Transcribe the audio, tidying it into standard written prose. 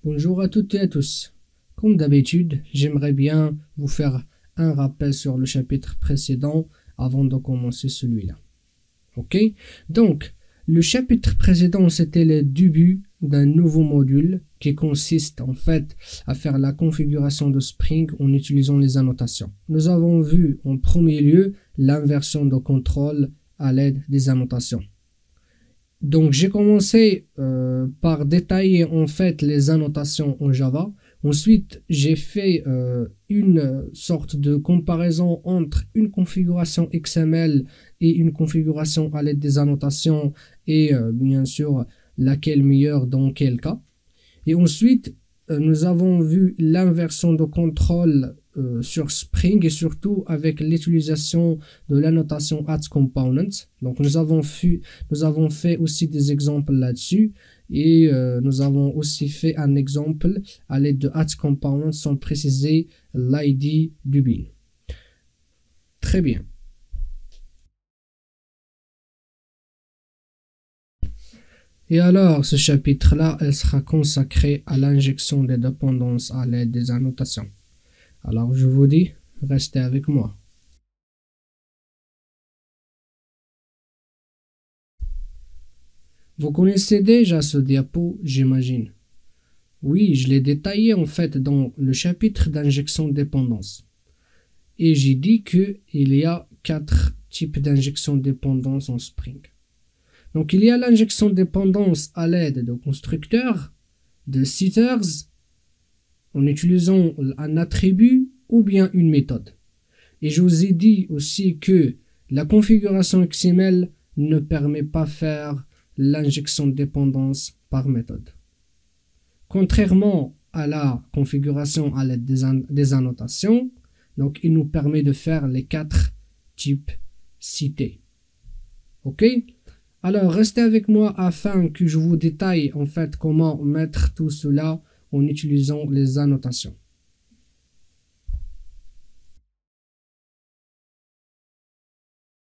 Bonjour à toutes et à tous. Comme d'habitude, j'aimerais bien vous faire un rappel sur le chapitre précédent avant de commencer celui-là. Ok? Donc, le chapitre précédent, c'était le début d'un nouveau module qui consiste en fait à faire la configuration de Spring en utilisant les annotations. Nous avons vu en premier lieu l'inversion de contrôle à l'aide des annotations. Donc j'ai commencé par détailler en fait les annotations en Java. Ensuite, j'ai fait une sorte de comparaison entre une configuration XML et une configuration à l'aide des annotations et bien sûr laquelle meilleure dans quel cas. Et ensuite, nous avons vu l'inversion de contrôle sur Spring et surtout avec l'utilisation de l'annotation add_component. Donc nous avons fait aussi des exemples là-dessus et nous avons aussi fait un exemple à l'aide de add_component sans préciser l'ID du bin. Très bien. Et alors, ce chapitre-là, elle sera consacré à l'injection des dépendances à l'aide des annotations. Alors, je vous dis, restez avec moi. Vous connaissez déjà ce diapo, j'imagine. Oui, je l'ai détaillé en fait dans le chapitre d'injection de dépendance. Et j'ai dit qu'il y a 4 types d'injection de dépendance en Spring. Donc, il y a l'injection de dépendance à l'aide de constructeurs, de setters, en utilisant un attribut ou bien une méthode. Et je vous ai dit aussi que la configuration XML ne permet pas de faire l'injection de dépendance par méthode. Contrairement à la configuration à l'aide des annotations, donc il nous permet de faire les 4 types cités. Ok? Alors restez avec moi afin que je vous détaille en fait comment mettre tout cela en utilisant les annotations.